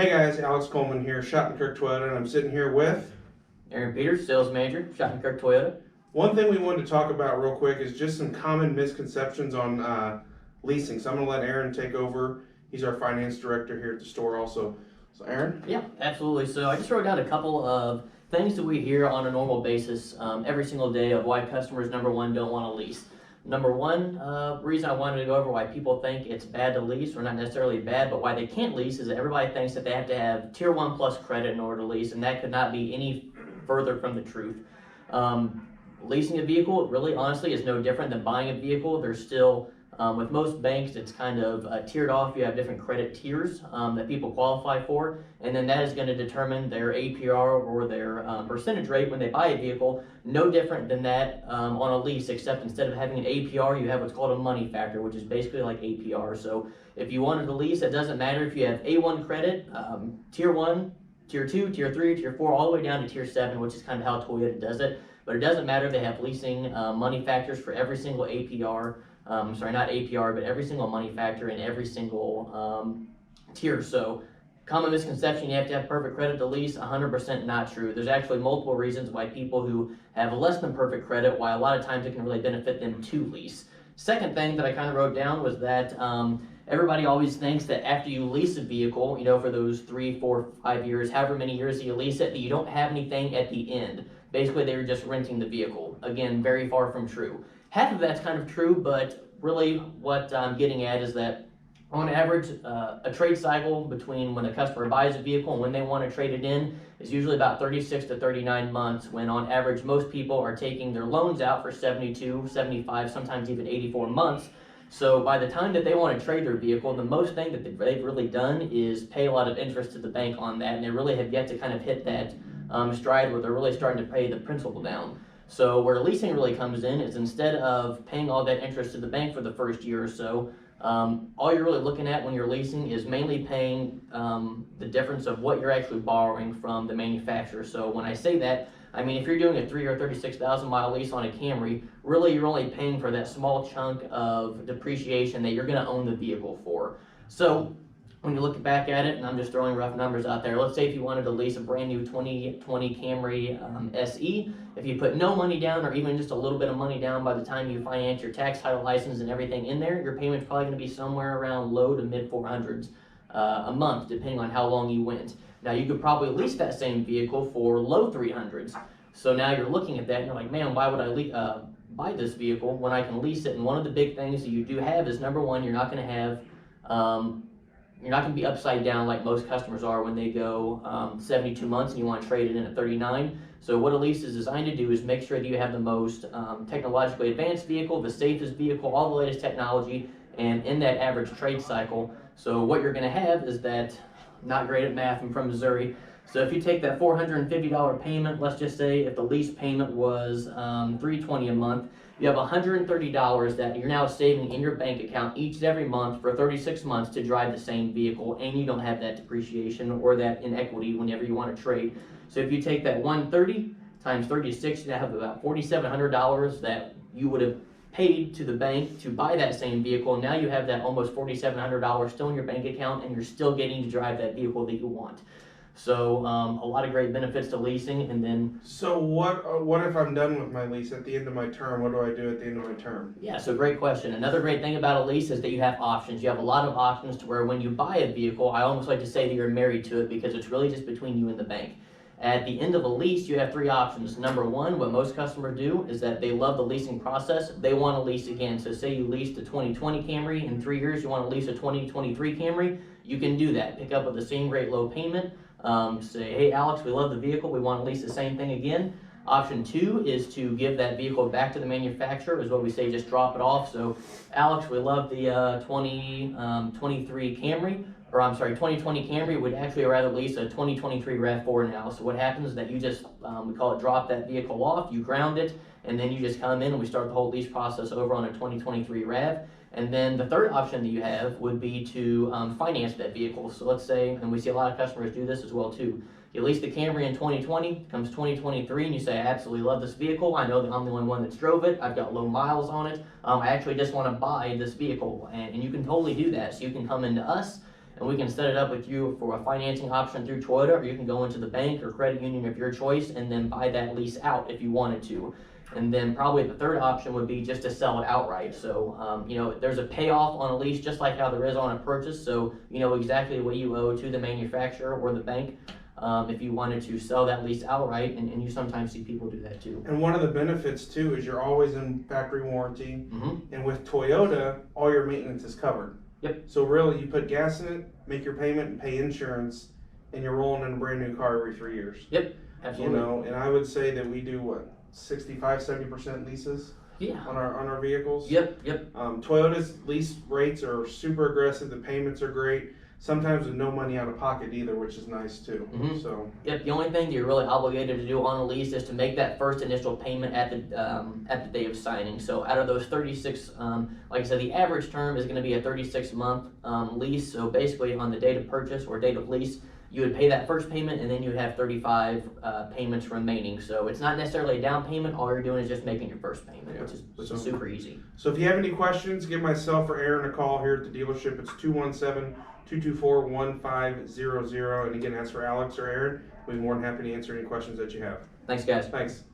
Hey guys, Alex Coleman here, Shottenkirk Toyota, and I'm sitting here with... Aaron Peters, Sales Manager, Shottenkirk Toyota. One thing we wanted to talk about real quick is just some common misconceptions on leasing. So I'm going to let Aaron take over. He's our finance director here at the store also. So Aaron? Yeah, absolutely. So I just wrote down a couple of things that we hear on a normal basis every single day of why customers, number one, don't want to lease. Number one reason I wanted to go over why people think it's bad to lease, or not necessarily bad, but why they can't lease, is that everybody thinks that they have to have Tier 1 plus credit in order to lease, and that could not be any further from the truth. Leasing a vehicle, really honestly, is no different than buying a vehicle. There's still, with most banks, it's kind of tiered off. You have different credit tiers that people qualify for, and then that is going to determine their APR or their percentage rate when they buy a vehicle. No different than that on a lease, except instead of having an APR, you have what's called a money factor, which is basically like APR. So if you wanted to lease, it doesn't matter if you have A1 credit, Tier 1, Tier 2, Tier 3, Tier 4, all the way down to Tier 7, which is kind of how Toyota does it. But it doesn't matter, they have leasing money factors for every single APR. Sorry, not APR, but every single money factor in every single tier. So, common misconception, you have to have perfect credit to lease, 100% not true. There's actually multiple reasons why people who have less than perfect credit, why a lot of times it can really benefit them to lease. Second thing that I kind of wrote down was that everybody always thinks that after you lease a vehicle, you know, for those 3, 4, 5 years, however many years you lease it, that you don't have anything at the end. Basically, they were just renting the vehicle. Again, very far from true. Half of that's kind of true, but really what I'm getting at is that on average, a trade cycle between when a customer buys a vehicle and when they want to trade it in is usually about 36 to 39 months, when on average most people are taking their loans out for 72, 75, sometimes even 84 months. So by the time that they want to trade their vehicle, the most thing that they've really done is pay a lot of interest to the bank on that, and they really have yet to kind of hit that stride where they're really starting to pay the principal down. So where leasing really comes in is, instead of paying all that interest to the bank for the first year or so, all you're really looking at when you're leasing is mainly paying the difference of what you're actually borrowing from the manufacturer. So when I say that, I mean if you're doing a 3 or 36,000 mile lease on a Camry, really you're only paying for that small chunk of depreciation that you're going to own the vehicle for. So when you look back at it, and I'm just throwing rough numbers out there, let's say if you wanted to lease a brand new 2020 Camry SE, if you put no money down or even just a little bit of money down, by the time you finance your tax, title, license, and everything in there, your payment's probably going to be somewhere around low to mid 400s a month, depending on how long you went. Now you could probably lease that same vehicle for low 300s. So now you're looking at that and you're like, man, why would I buy this vehicle when I can lease it? And one of the big things that you do have is, number one, you're not going to have you're not going to be upside down like most customers are when they go 72 months and you want to trade it in at 39. So what a lease is designed to do is make sure that you have the most technologically advanced vehicle, the safest vehicle, all the latest technology, and in that average trade cycle. So what you're going to have is that, not great at math, I'm from Missouri, so if you take that $450 payment, let's just say if the lease payment was $320 a month, you have $130 that you're now saving in your bank account each and every month for 36 months to drive the same vehicle, and you don't have that depreciation or that inequity whenever you want to trade. So if you take that $130 times 36, you have about $4,700 that you would have paid to the bank to buy that same vehicle. Now you have that almost $4,700 still in your bank account, and you're still getting to drive that vehicle that you want. So a lot of great benefits to leasing. And then, so what if I'm done with my lease at the end of my term? What do I do at the end of my term? Yeah, so great question. Another great thing about a lease is that you have options. You have a lot of options to where when you buy a vehicle, I almost like to say that you're married to it, because it's really just between you and the bank. At the end of a lease, you have 3 options. Number one, what most customers do is that they love the leasing process. They want to lease again. So say you leased a 2020 Camry, in 3 years you want to lease a 2023 Camry, you can do that. Pick up with the same great low payment. Say, hey Alex, we love the vehicle, we want to lease the same thing again. Option 2 is to give that vehicle back to the manufacturer, is what we say, just drop it off. So Alex, we love the 2023 Camry, or I'm sorry, 2020 Camry, would actually rather lease a 2023 RAV4 now. So what happens is that you just, we call it drop that vehicle off, you ground it, and then you just come in and we start the whole lease process over on a 2023 RAV. And then the third option that you have would be to finance that vehicle. So let's say, and we see a lot of customers do this as well too, you lease the Camry in 2020, comes 2023, and you say, I absolutely love this vehicle, I know that I'm the only one that's drove it, I've got low miles on it, I actually just want to buy this vehicle, and you can totally do that. So you can come into us, and we can set it up with you for a financing option through Toyota, or you can go into the bank or credit union of your choice and then buy that lease out if you wanted to. And then probably the third option would be just to sell it outright. So, there's a payoff on a lease just like how there is on a purchase. So, you know exactly what you owe to the manufacturer or the bank. If you wanted to sell that lease outright, and you sometimes see people do that too. And one of the benefits too is you're always in factory warranty, Mm-hmm. and with Toyota, all your maintenance is covered. Yep. So really, you put gas in it, make your payment, and pay insurance, and you're rolling in a brand new car every 3 years. Absolutely. You know, and I would say that we do 65-70% leases Yeah. on our vehicles. Yep. Toyota's lease rates are super aggressive. The payments are great. Sometimes with no money out of pocket either, which is nice too. Mhm. So Yep. The only thing you're really obligated to do on a lease is to make that first initial payment at the day of signing. So out of those 36, like I said, the average term is going to be a 36-month lease. So basically, on the date of purchase or date of lease, you would pay that first payment, and then you would have 35 payments remaining. So it's not necessarily a down payment. All you're doing is just making your first payment, Yeah. which is super easy. So if you have any questions, give myself or Aaron a call here at the dealership. It's 217-224-1500. And again, ask for Alex or Aaron. We'll be more than happy to answer any questions that you have. Thanks, guys. Thanks.